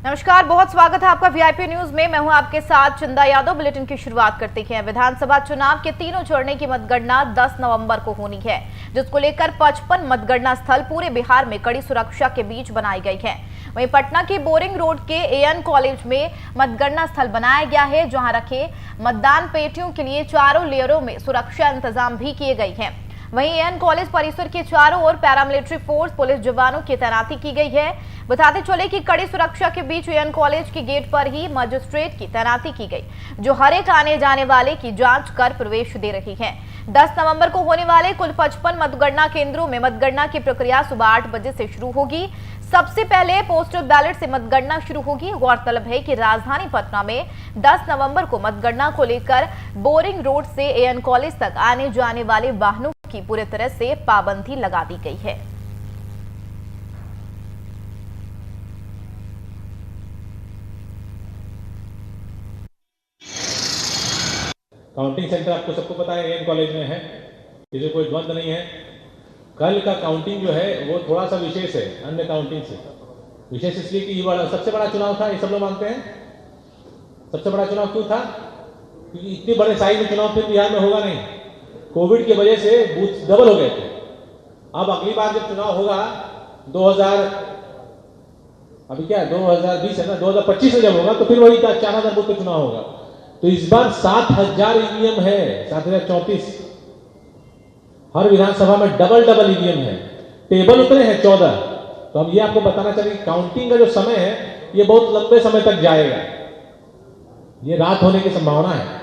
नमस्कार, बहुत स्वागत है आपका वीआईपी न्यूज में। मैं हूं आपके साथ चंदा यादव। बुलेटिन की शुरुआत करते हैं। विधानसभा चुनाव के तीनों चरणों की मतगणना 10 नवंबर को होनी है, जिसको लेकर 55 मतगणना स्थल पूरे बिहार में कड़ी सुरक्षा के बीच बनाए गए हैं। वहीं पटना के बोरिंग रोड के एएन कॉलेज में मतगणना स्थल बनाया गया है, जहां रखे मतदान पेटियों के लिए चारों लेयरों में सुरक्षा इंतजाम भी किए गए हैं। वहीं एएन कॉलेज परिसर के चारों ओर पैरामिलिट्री फोर्स पुलिस जवानों की तैनाती की गई है। बताते चले कि कड़ी सुरक्षा के बीच एएन कॉलेज के गेट पर ही मजिस्ट्रेट की तैनाती की गई, जो हर एक आने जाने वाले की जांच कर प्रवेश दे रही है। 10 नवंबर को होने वाले कुल 55 मतगणना केंद्रों में मतगणना की प्रक्रिया सुबह 8 बजे से शुरू होगी। सबसे पहले पोस्टल बैलेट से मतगणना शुरू होगी। गौरतलब है कि राजधानी पटना में 10 नवंबर को मतगणना को लेकर बोरिंग रोड से एएन कॉलेज तक आने जाने वाले वाहनों की पूरी तरह से पाबंदी लगा दी गई है। काउंटिंग सेंटर आपको सबको पता है एएन कॉलेज में है, इसमें कोई द्वंद्व नहीं है। कल का काउंटिंग जो है वो थोड़ा सा विशेष है अन्य काउंटिंग से। विशेष इसलिए कि ये सबसे बड़ा चुनाव था, ये सब लोग मानते हैं। सबसे बड़ा चुनाव क्यों था? क्योंकि इतने बड़े साइज में चुनाव फिर बिहार में होगा नहीं। कोविड की वजह से बूथ डबल हो गए थे। अब अगली बार जब चुनाव होगा 2020 है ना, 2025 में जब होगा तो फिर वही 4000 बूथ का चुनाव होगा। तो इस बार 7000 ईवीएम है, 7034। हर विधानसभा में डबल ईवीएम है। टेबल उतने हैं 14। तो हम ये आपको बताना चाहिए कि काउंटिंग का जो समय है ये बहुत लंबे समय तक जाएगा। ये रात होने की संभावना है।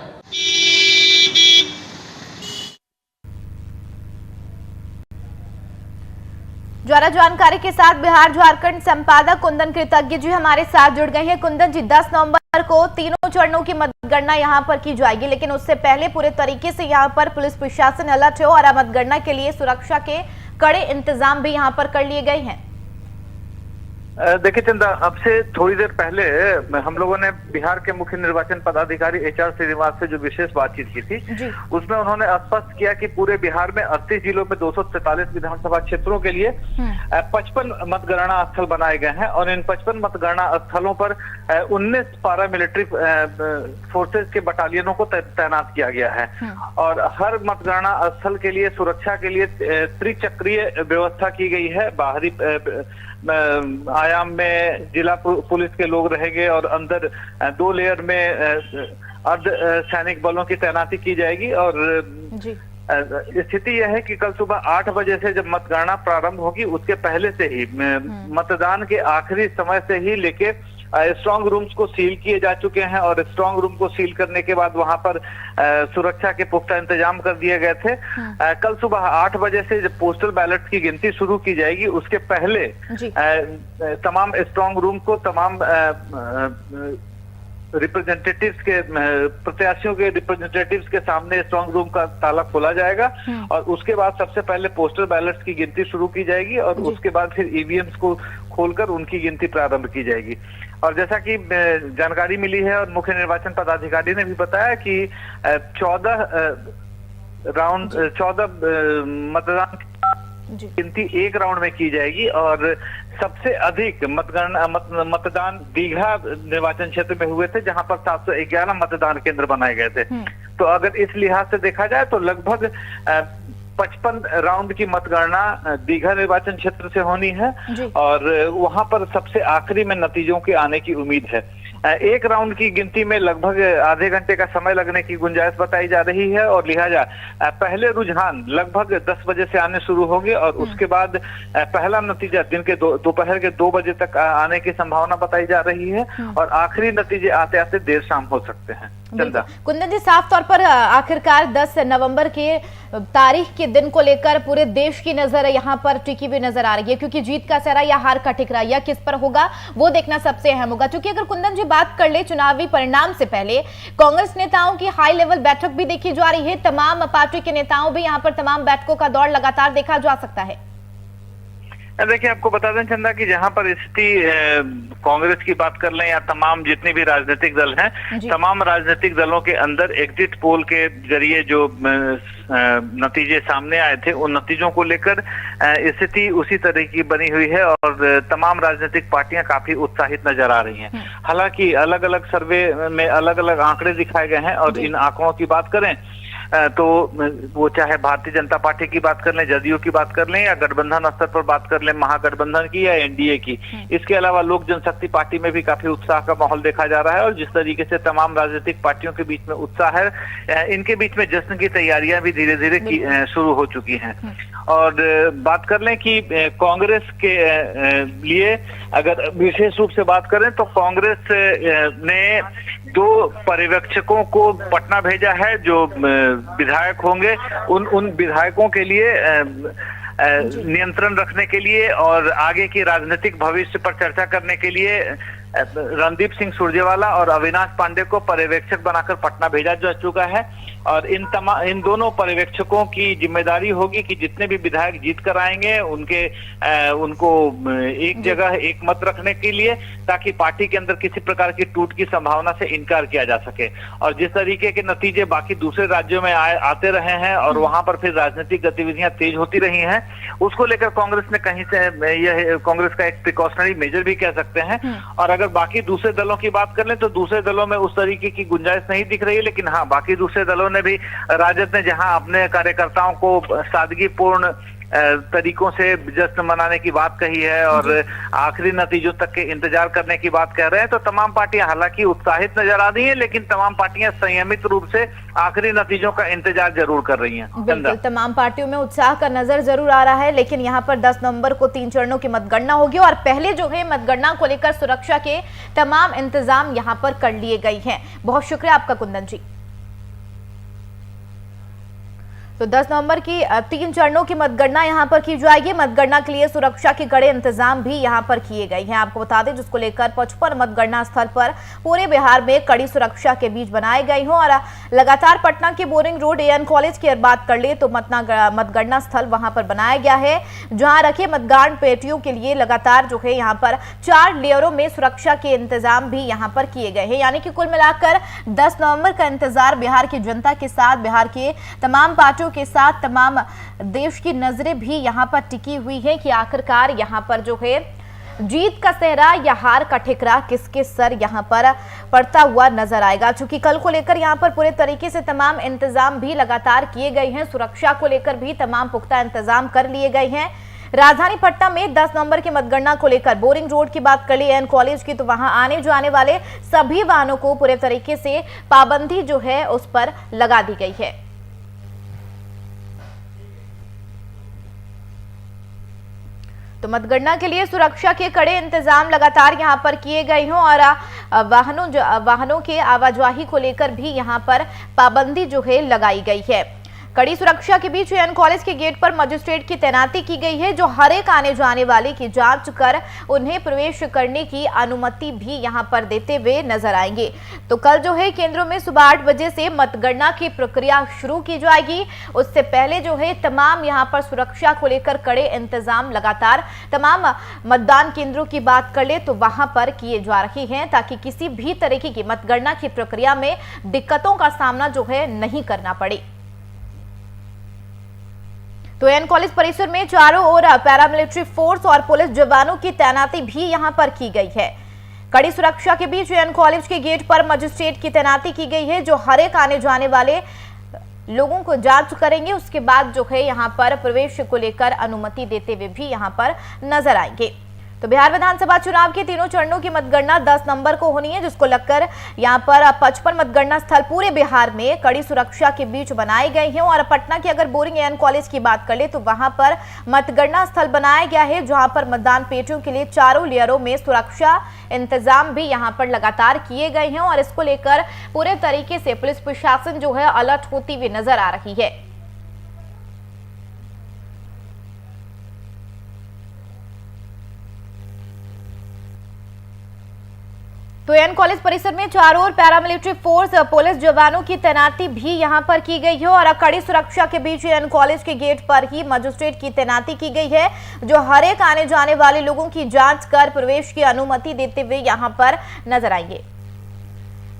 ज्यादा जानकारी के साथ बिहार झारखंड संपादक कुंदन कृतज्ञ जी हमारे साथ जुड़ गए हैं। कुंदन जी, 10 नवंबर को तीनों चरणों की मतगणना यहां पर की जाएगी, लेकिन उससे पहले पूरे तरीके से यहां पर पुलिस प्रशासन अलर्ट है और मतगणना के लिए सुरक्षा के कड़े इंतजाम भी यहां पर कर लिए गए हैं। देखिए चंदा, अब से थोड़ी देर पहले हम लोगों ने बिहार के मुख्य निर्वाचन पदाधिकारी एचआर श्रीनिवास से जो विशेष बातचीत की थी, उसमें उन्होंने स्पष्ट किया कि पूरे बिहार में 38 जिलों में 243 विधानसभा क्षेत्रों के लिए 55 मतगणना स्थल बनाए गए हैं और इन 55 मतगणना स्थलों पर 19 पारामिलिट्री फोर्सेज के बटालियनों को तैनात किया गया है। और हर मतगणना स्थल के लिए सुरक्षा के लिए त्रिचक्रीय व्यवस्था की गई है। बाहरी आयाम में जिला पुलिस के लोग रहेंगे और अंदर 2 लेयर में अर्ध सैनिक बलों की तैनाती की जाएगी। और स्थिति यह है कि कल सुबह 8 बजे से जब मतगणना प्रारंभ होगी, उसके पहले से ही मतदान के आखिरी समय से ही लेके स्ट्रांग रूम्स को सील किए जा चुके हैं और स्ट्रांग रूम को सील करने के बाद वहां पर सुरक्षा के पुख्ता इंतजाम कर दिए गए थे। कल सुबह 8 बजे से जब पोस्टल बैलेट की गिनती शुरू की जाएगी, उसके पहले तमाम स्ट्रांग रूम को तमाम रिप्रेजेंटेटिव्स के प्रत्याशियों के रिप्रेजेंटेटिव्स के सामने स्ट्रांग रूम का ताला खोला जाएगा और उसके बाद सबसे पहले पोस्टल बैलेट्स की गिनती शुरू की जाएगी और उसके बाद फिर ईवीएम्स को खोलकर उनकी गिनती प्रारंभ की जाएगी। और जैसा कि जानकारी मिली है और मुख्य निर्वाचन पदाधिकारी ने भी बताया कि 14 मतदान गिनती एक राउंड में की जाएगी और सबसे अधिक मतदान दीघा निर्वाचन क्षेत्र में हुए थे, जहां पर 711 मतदान केंद्र बनाए गए थे। तो अगर इस लिहाज से देखा जाए तो लगभग 55 राउंड की मतगणना दीघा निर्वाचन क्षेत्र से होनी है और वहां पर सबसे आखिरी में नतीजों के आने की उम्मीद है। एक राउंड की गिनती में लगभग आधे घंटे का समय लगने की गुंजाइश बताई जा रही है और लिहाजा पहले रुझान लगभग 10 बजे से आने शुरू होंगे और उसके बाद पहला नतीजा दिन के दोपहर के 2 बजे तक आने की संभावना बताई जा रही है और आखिरी नतीजे आते आते देर शाम हो सकते हैं। चंदा, कुंदन जी, साफ तौर पर आखिरकार 10 नवंबर के तारीख के दिन को लेकर पूरे देश की नजर यहाँ पर टिकी हुई नजर आ रही है, क्योंकि जीत का सहरा या हार का ठिकरा या किस पर होगा वो देखना सबसे अहम होगा। क्योंकि अगर कुंदन जी बात कर ले चुनावी परिणाम से पहले कांग्रेस नेताओं की हाई लेवल बैठक भी देखी जा रही है। तमाम पार्टी के नेताओं भी यहाँ पर तमाम बैठकों का दौर लगातार देखा जा सकता है। देखिए, आपको बता दें चंदा कि जहां पर स्थिति कांग्रेस की बात कर लें या तमाम जितने भी राजनीतिक दल हैं, तमाम राजनीतिक दलों के अंदर एग्जिट पोल के जरिए जो नतीजे सामने आए थे, उन नतीजों को लेकर स्थिति उसी तरह की बनी हुई है और तमाम राजनीतिक पार्टियां काफी उत्साहित नजर आ रही हैं। हालांकि अलग अलग सर्वे में अलग अलग आंकड़े दिखाए गए हैं और इन आंकड़ों की बात करें तो वो चाहे भारतीय जनता पार्टी की बात कर लें, जदयू की बात कर लें या गठबंधन स्तर पर बात कर लें, महागठबंधन की या एनडीए की, इसके अलावा लोक जनशक्ति पार्टी में भी काफी उत्साह का माहौल देखा जा रहा है। और जिस तरीके से तमाम राजनीतिक पार्टियों के बीच में उत्साह है, इनके बीच में जश्न की तैयारियां भी धीरे धीरे शुरू हो चुकी हैं। और बात कर लें कि कांग्रेस के लिए अगर विशेष रूप से बात करें तो कांग्रेस ने 2 पर्यवेक्षकों को पटना भेजा है जो विधायक होंगे। उन विधायकों के लिए नियंत्रण रखने के लिए और आगे की राजनीतिक भविष्य पर चर्चा करने के लिए रणदीप सिंह सुरजेवाला और अविनाश पांडे को पर्यवेक्षक बनाकर पटना भेजा जा चुका है। और इन दोनों पर्यवेक्षकों की जिम्मेदारी होगी कि जितने भी विधायक जीत कर आएंगे उनको एक जगह एक मत रखने के लिए, ताकि पार्टी के अंदर किसी प्रकार की टूट की संभावना से इनकार किया जा सके। और जिस तरीके के नतीजे बाकी दूसरे राज्यों में आते रहे हैं और वहां पर फिर राजनीतिक गतिविधियां तेज होती रही हैं, उसको लेकर कांग्रेस ने कहीं से यह कांग्रेस का एक प्रिकॉशनरी मेजर भी कह सकते हैं। और अगर बाकी दूसरे दलों की बात कर लें तो दूसरे दलों में उस तरीके की गुंजाइश नहीं दिख रही है, लेकिन हाँ, बाकी दूसरे दलों ने भी, राजद ने जहां अपने कार्यकर्ताओं को सादगीपूर्ण तरीकों से जश्न मनाने की बात कही है और आखिरी नतीजों तक के इंतजार करने की बात कह रहे हैं, तो तमाम पार्टियां हालांकि उत्साहित नजर आ रही हैं, लेकिन तमाम पार्टियां संयमित रूप से आखिरी नतीजों का इंतजार जरूर कर रही हैं। बिल्कुल, तमाम पार्टियों में उत्साह का नजर जरूर आ रहा है, लेकिन यहाँ पर 10 नवंबर को 3 चरणों की मतगणना होगी और पहले जो है मतगणना को लेकर सुरक्षा के तमाम इंतजाम यहाँ पर कर लिए गए हैं। बहुत शुक्रिया आपका कुंदन जी। तो 10 नवंबर की 3 चरणों की मतगणना यहां पर की जाएगी। मतगणना के लिए सुरक्षा के कड़े इंतजाम भी यहां पर किए गए हैं। आपको बता दें, जिसको लेकर 55 मतगणना स्थल पर पूरे बिहार में कड़ी सुरक्षा के बीच बनाए गए हैं। और लगातार पटना के बोरिंग रोड एएन कॉलेज की बात कर ले तो मतगणना स्थल वहां पर बनाया गया है, जहां रखे मतदान पेटियों के लिए लगातार जो है यहाँ पर 4 लेयरों में सुरक्षा के इंतजाम भी यहाँ पर किए गए हैं। यानी कि कुल मिलाकर 10 नवंबर का इंतजार बिहार की जनता के साथ, बिहार के तमाम पार्टियों के साथ, तमाम देश की नजरें भी यहां पर टिकी हुई है कि आखिरकार यहां पर जो है जीत का सेहरा या हार का ठिकरा किसके सर यहां पर पड़ता हुआ नजर आएगा। चूंकि कल को लेकर यहां पर पूरे तरीके से तमाम इंतजाम भी लगातार किए गए हैं, सुरक्षा को लेकर भी तमाम पुख्ता इंतजाम कर लिए गए हैं। राजधानी पटना में 10 नवंबर की मतगणना को लेकर बोरिंग रोड की बात कर ली एएन कॉलेज की, तो वहां आने जाने वाले सभी वाहनों को पूरे तरीके से पाबंदी जो है उस पर लगा दी गई है। तो मतगणना के लिए सुरक्षा के कड़े इंतजाम लगातार यहां पर किए गए हैं और वाहनों के आवाजाही को लेकर भी यहां पर पाबंदी जो है लगाई गई है। कड़ी सुरक्षा के बीच एएन कॉलेज के गेट पर मजिस्ट्रेट की तैनाती की गई है, जो हर एक आने जाने वाले की जांच कर उन्हें प्रवेश करने की अनुमति भी यहां पर देते हुए नजर आएंगे। तो कल जो है केंद्रों में सुबह 8 बजे से मतगणना की प्रक्रिया शुरू की जाएगी। उससे पहले जो है तमाम यहां पर सुरक्षा को लेकर कड़े इंतजाम लगातार तमाम मतदान केंद्रों की बात कर ले तो वहां पर किए जा रहे हैं, ताकि किसी भी तरीके की मतगणना की प्रक्रिया में दिक्कतों का सामना जो है नहीं करना पड़े। तो एएन कॉलेज परिसर में चारों ओर पैरामिलिट्री फोर्स और पुलिस जवानों की तैनाती भी यहां पर की गई है। कड़ी सुरक्षा के बीच एएन कॉलेज के गेट पर मजिस्ट्रेट की तैनाती की गई है, जो हर एक आने जाने वाले लोगों को जांच करेंगे। उसके बाद जो है यहां पर प्रवेश को लेकर अनुमति देते हुए भी यहां पर नजर आएंगे। तो बिहार विधानसभा चुनाव के 3 चरणों की मतगणना 10 नवंबर को होनी है, जिसको लेकर यहां पर 55 मतगणना स्थल पूरे बिहार में कड़ी सुरक्षा के बीच बनाए गए हैं। और पटना की अगर बोरिंग एएन कॉलेज की बात कर ले तो वहां पर मतगणना स्थल बनाया गया है, जहां पर मतदान पेटियों के लिए चारों लेयरों में सुरक्षा इंतजाम भी यहां पर लगातार किए गए हैं। और इसको लेकर पूरे तरीके से पुलिस प्रशासन जो है अलर्ट होती हुई नजर आ रही है। तो एन कॉलेज परिसर में चारों ओर पैरामिलिट्री फोर्स पुलिस जवानों की तैनाती भी यहां पर की गई है और कड़ी सुरक्षा के बीच एन कॉलेज के गेट पर ही मजिस्ट्रेट की तैनाती की गई है, जो हर एक आने जाने वाले लोगों की जांच कर प्रवेश की अनुमति देते हुए यहां पर नजर आएंगे।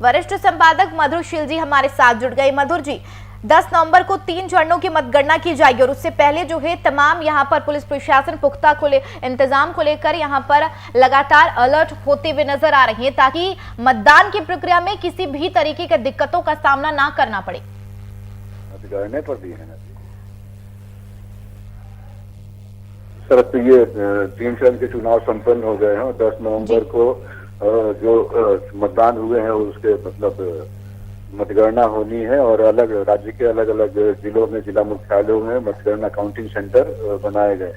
वरिष्ठ संपादक मधुशील जी हमारे साथ जुड़ गए। मधुर जी, 10 नवंबर को 3 चरणों की मतगणना की जाएगी और उससे पहले जो है तमाम यहां पर पुलिस प्रशासन पुख्ता इंतजाम को लेकर यहां पर लगातार अलर्ट होते हुए नजर आ रही है, ताकि मतदान की प्रक्रिया में किसी भी तरीके की दिक्कतों का सामना ना करना पड़े। पर भी है ना सर, तो ये 3 चरण के चुनाव संपन्न हो गए हैं और 10 नवंबर को जो मतदान हुए हैं उसके मतलब मतगणना होनी है और अलग राज्य के अलग अलग जिलों में, जिला मुख्यालयों में मतगणना काउंटिंग सेंटर बनाए गए।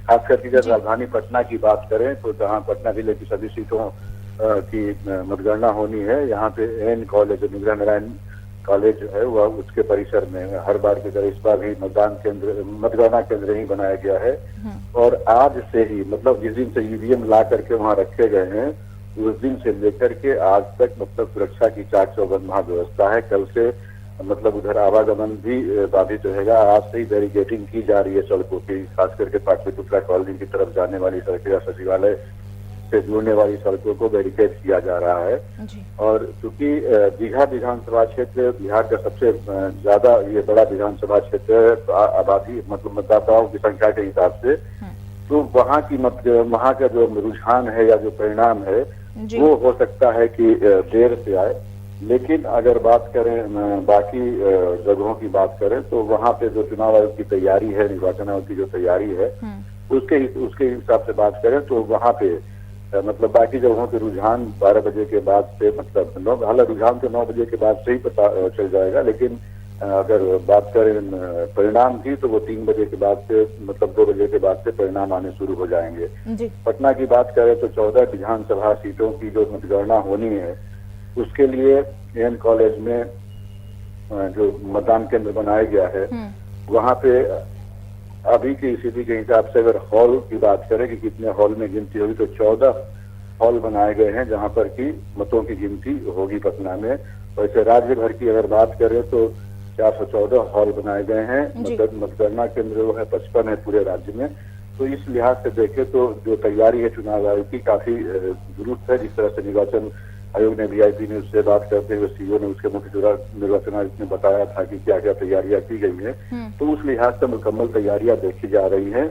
खास करके जब राजधानी पटना की बात करें तो जहां पटना जिले की सभी सीटों की मतगणना होनी है, यहाँ पे एन कॉलेज, निगरा नारायण कॉलेज जो है वह उसके परिसर में हर बार की तरह इस बार भी मतगणना केंद्र ही बनाया गया है। और आज से ही मतलब जिस दिन से ईवीएम ला करके वहाँ रखे गए हैं उस दिन से लेकर के आज तक मतलब सुरक्षा की चाक चौबंद वहाँ व्यवस्था है। कल से मतलब उधर आवागमन भी बाधित रहेगा। आज से ही बैरिकेडिंग की जा रही है सड़कों की, खास करके पाटलिपुत्रा कॉलोनी की तरफ जाने वाली सड़कें या सचिवालय से जुड़ने वाली सड़कों को बैरिकेड किया जा रहा है। और चूंकि दीघा विधानसभा क्षेत्र बिहार का सबसे ज्यादा ये बड़ा विधानसभा क्षेत्र है आबादी मतलब मतदाताओं की संख्या के हिसाब से, तो वहाँ का जो रुझान है या जो परिणाम है वो हो सकता है कि देर से आए। लेकिन अगर बात करें बाकी जगहों की बात करें तो वहाँ पे जो चुनाव आयोग की तैयारी है, निर्वाचन आयोग की जो तैयारी है उसके हिसाब से बात करें तो वहाँ पे मतलब बाकी जगहों के रुझान 12 बजे के बाद से मतलब हालांकि रुझान तो 9 बजे के बाद से ही पता चल जाएगा, लेकिन अगर बात करें परिणाम की तो वो 3 बजे के बाद से मतलब 2 बजे के बाद से परिणाम आने शुरू हो जाएंगे। पटना की बात करें तो 14 विधानसभा सीटों की जो मतगणना होनी है उसके लिए एन कॉलेज में जो मतदान केंद्र बनाया गया है वहाँ पे अभी की स्थिति के हिसाब से अगर हॉल की बात करें कि कितने हॉल में गिनती होगी तो 14 हॉल बनाए गए हैं जहाँ पर की मतों की गिनती होगी पटना में। वैसे राज्य भर की अगर बात करें तो 414 हॉल बनाए गए हैं। मतगणना केंद्र जो है 55 है पूरे राज्य में। तो इस लिहाज से देखें तो जो तैयारी है चुनाव आयोग की काफी दुरुस्त है। जिस तरह से निर्वाचन आयोग ने वीआईपी न्यूज से बात करते हुए सीईओ ने उसके मुख्य निर्वाचन आयुक्त ने बताया था कि क्या क्या तैयारियां की गई है, तो उस लिहाज से मुकम्मल तैयारियां देखी जा रही हैं।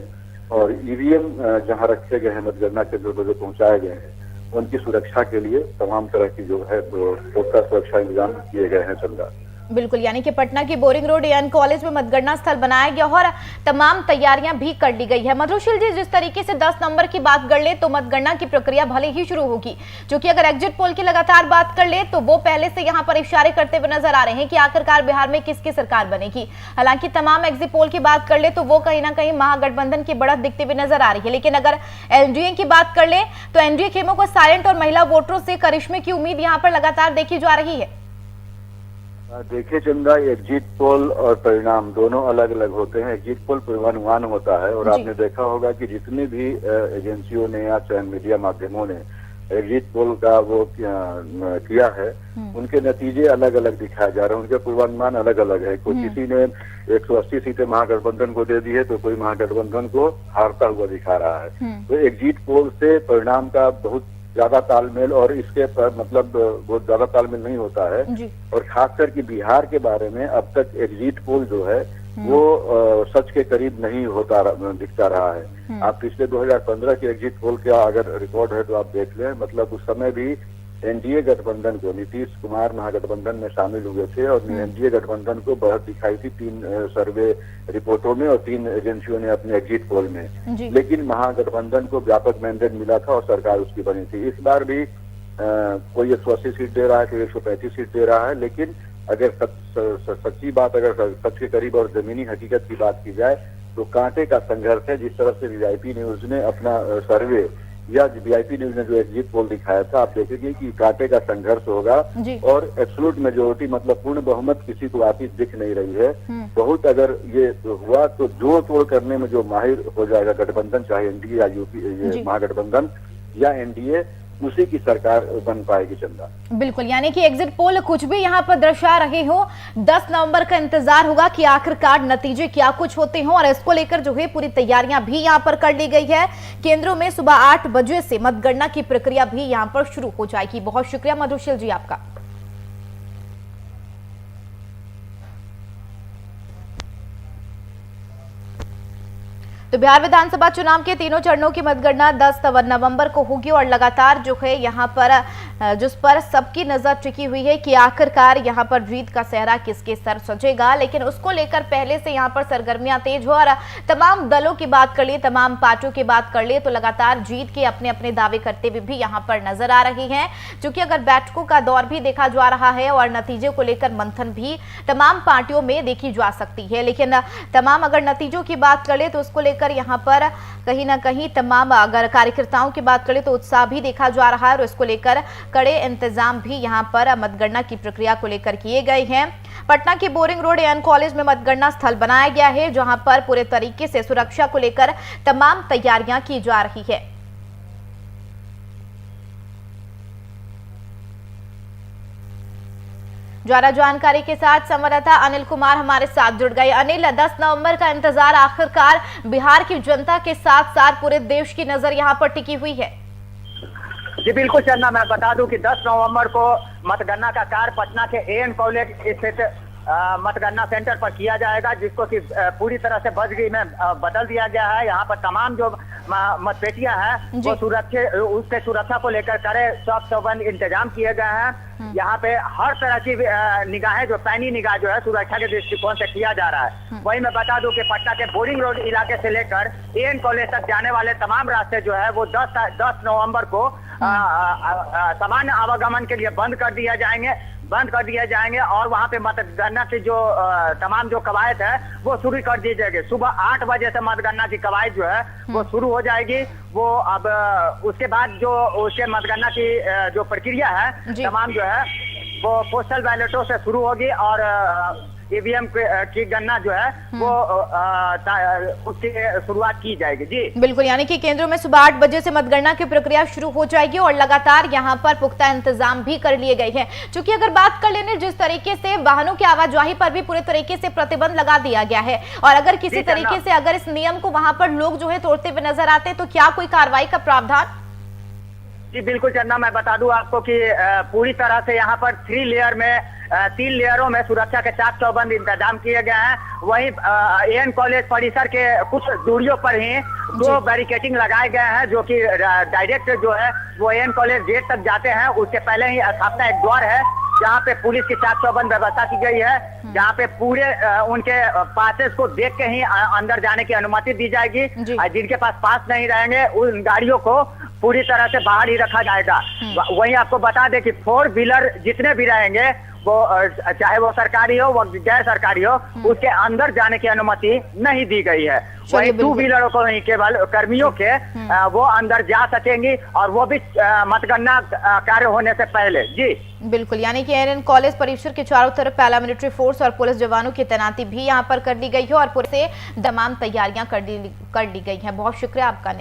और ईवीएम जहां रखे गए हैं मतगणना केंद्र पर जो पहुंचाए गए हैं उनकी सुरक्षा के लिए तमाम तरह की जो है पुख्ता सुरक्षा इंतजाम किए गए हैं। चंदा बिल्कुल, यानी कि पटना की बोरिंग रोड एन कॉलेज में मतगणना स्थल बनाया गया और तमाम तैयारियां भी कर ली गई है। मधुशील जी, जिस तरीके से 10 नंबर की बात कर ले तो मतगणना की प्रक्रिया भले ही शुरू होगी, क्योंकि अगर एग्जिट पोल की लगातार बात कर ले तो वो पहले से यहां पर इशारे करते हुए नजर आ रहे हैं कि आखिरकार बिहार में किसकी सरकार बनेगी। हालांकि तमाम एग्जिट पोल की बात कर ले तो वो कहीं ना कहीं महागठबंधन की बढ़त दिखते हुए नजर आ रही है, लेकिन अगर एनडीए की बात कर ले तो एनडीए खेमों को साइलेंट और महिला वोटरों से करिश्मे की उम्मीद यहाँ पर लगातार देखी जा रही है। देखिए चंदा, एग्जिट पोल और परिणाम दोनों अलग अलग होते हैं। एग्जिट पोल पूर्वानुमान होता है और आपने देखा होगा कि जितनी भी एजेंसियों ने या चाहे मीडिया माध्यमों ने एग्जिट पोल का वो किया है उनके नतीजे अलग अलग दिखाए जा रहे हैं, उनके पूर्वानुमान अलग अलग है। कोई किसी ने 180 सीटें महागठबंधन को दे दी है तो कोई महागठबंधन को हारता हुआ दिखा रहा है। तो एग्जिट पोल से परिणाम का बहुत ज्यादा तालमेल और इसके मतलब बहुत ज्यादा तालमेल नहीं होता है। और खासकर कि बिहार के बारे में अब तक एग्जिट पोल जो है वो सच के करीब नहीं होता दिखता रहा है। आप पिछले 2015 के एग्जिट पोल का अगर रिकॉर्ड है तो आप देख लें, मतलब उस समय भी एनडीए गठबंधन को नीतीश कुमार महागठबंधन में शामिल हुए थे और एनडीए गठबंधन को बढ़त दिखाई थी 3 सर्वे रिपोर्टों में और 3 एजेंसियों ने अपने एग्जिट पोल में, लेकिन महागठबंधन को व्यापक मैंडेट मिला था और सरकार उसकी बनी थी। इस बार भी कोई 180 सीट दे रहा है, कोई 135 सीट दे रहा है, लेकिन अगर सच्ची बात, अगर सच के करीब और जमीनी हकीकत की बात की जाए तो कांटे का संघर्ष है। जिस तरह से वीआईपी न्यूज ने अपना सर्वे या वीआईपी न्यूज ने जो एग्जिट पोल दिखाया था, आप देखेंगे कि कांटे का संघर्ष होगा और एब्सोल्यूट मेजोरिटी मतलब पूर्ण बहुमत किसी को आती दिख नहीं रही है। बहुत अगर ये हुआ तो जोड़ तोड़ करने में जो माहिर हो जाएगा गठबंधन, चाहे एनडीए या यूपी ये महागठबंधन या एनडीए, उसी की सरकार बन पाएगी चंदा। बिल्कुल, यानी कि एग्जिट पोल कुछ भी यहाँ पर दर्शा रहे हो, 10 नवंबर का इंतजार होगा कि आखिरकार नतीजे क्या कुछ होते हो। और इसको लेकर जो है पूरी तैयारियां भी यहाँ पर कर ली गई है। केंद्रों में सुबह 8 बजे से मतगणना की प्रक्रिया भी यहाँ पर शुरू हो जाएगी। बहुत शुक्रिया मधुशील जी आपका। तो बिहार विधानसभा चुनाव के तीनों चरणों की मतगणना 10 नवंबर को होगी और लगातार जो है यहाँ पर जिस पर सबकी नजर टिकी हुई है कि आखिरकार यहाँ पर जीत का सेहरा किसके सर सजेगा। लेकिन उसको लेकर पहले से यहाँ पर सरगर्मियां तेज हो और तमाम दलों की बात कर लिए, तमाम पार्टियों की बात कर लिए तो लगातार जीत के अपने अपने दावे करते हुए भी यहाँ पर नजर आ रही हैं। क्योंकि अगर बैठकों का दौर भी देखा जा रहा है और नतीजे को लेकर मंथन भी तमाम पार्टियों में देखी जा सकती है। लेकिन तमाम अगर नतीजों की बात कर ले तो उसको लेकर यहाँ पर कहीं ना कहीं तमाम अगर कार्यकर्ताओं की बात करें तो उत्साह भी देखा जा रहा है और इसको लेकर कड़े इंतजाम भी यहाँ पर मतगणना की प्रक्रिया को लेकर किए गए हैं। पटना के बोरिंग रोड एएन कॉलेज में मतगणना स्थल बनाया गया है, जहां पर पूरे तरीके से सुरक्षा को लेकर तमाम तैयारियां की जा रही है। ज्यादा जानकारी के साथ संवाददाता अनिल कुमार हमारे साथ जुड़ गए। अनिल, 10 नवंबर का इंतजार आखिरकार बिहार की जनता के साथ साथ पूरे देश की नजर यहां पर टिकी हुई है। जी बिल्कुल चंदा, मैं बता दूं कि 10 नवंबर को मतगणना का कार्य पटना के एएन कॉलेज स्थित मतगणना सेंटर पर किया जाएगा, जिसको कि पूरी तरह से बजरी में बदल दिया गया है। यहाँ पर तमाम जो मतपेटियां हैं वो उसके सुरक्षा को लेकर कड़े सख्त चौबंद इंतजाम किए गए हैं। यहाँ पे हर तरह की निगाहें जो पैनी निगाह जो है सुरक्षा के दृष्टिकोण से किया जा रहा है। वही मैं बता दूं कि पटना के बोरिंग रोड इलाके से लेकर एएन कॉलेज तक जाने वाले तमाम रास्ते जो है वो 10 नवंबर को सामान्य आवागमन के लिए बंद कर दिए जाएंगे और वहाँ पे मतगणना की जो तमाम जो कवायद है वो शुरू कर दी जाएगी। सुबह 8 बजे से मतगणना की कवायद जो है वो शुरू हो जाएगी। वो अब उसके बाद जो उसके मतगणना की जो प्रक्रिया है तमाम जो है वो पोस्टल बैलेटों से शुरू होगी और ईवीएम की गणना जो है वो उसकी शुरुआत की जाएगी। जी बिल्कुल, यानी कि केंद्रों में सुबह 8 बजे से मतगणना की प्रक्रिया शुरू हो जाएगी और लगातार यहां पर पुख्ता इंतजाम भी कर लिए गए हैं। क्योंकि अगर बात कर लेने जिस तरीके से वाहनों की आवाजाही पर भी पूरे तरीके से प्रतिबंध लगा दिया गया है और अगर किसी तरीके से अगर इस नियम को वहां पर लोग जो है तोड़ते हुए नजर आते हैं तो क्या कोई कार्रवाई का प्रावधान? जी बिल्कुल चंदा, मैं बता दूं आपको कि पूरी तरह से यहाँ पर 3 लेयरों में सुरक्षा के चाक चौबंद इंतजाम किए गए हैं। वहीं एएन कॉलेज परिसर के कुछ दूरियों पर ही 2 बैरिकेटिंग लगाए गए हैं, जो कि डायरेक्ट जो है वो एएन कॉलेज गेट तक जाते हैं। उसके पहले ही स्थापना एक द्वार है जहाँ पे पुलिस की चाक चौबंद व्यवस्था की गई है, जहाँ पे पूरे उनके पासेस को देख के ही अंदर जाने की अनुमति दी जाएगी। जिनके पास पास नहीं रहेंगे उन गाड़ियों को पूरी तरह से बाहर ही रखा जाएगा। वहीं आपको बता दें कि 4 व्हीलर जितने भी रहेंगे वो चाहे वो सरकारी हो व गैर सरकारी हो उसके अंदर जाने की अनुमति नहीं दी गई है। वहीं 2 व्हीलरों को नहीं, केवल कर्मियों के वो अंदर जा सकेंगी और वो भी मतगणना कार्य होने से पहले। जी बिल्कुल, यानी कि एएन कॉलेज परिसर के चारों तरफ पैरामिलिट्री फोर्स और पुलिस जवानों की तैनाती भी यहाँ पर कर दी गई है और पूरे से तमाम तैयारियां कर ली गई है। बहुत शुक्रिया आपका।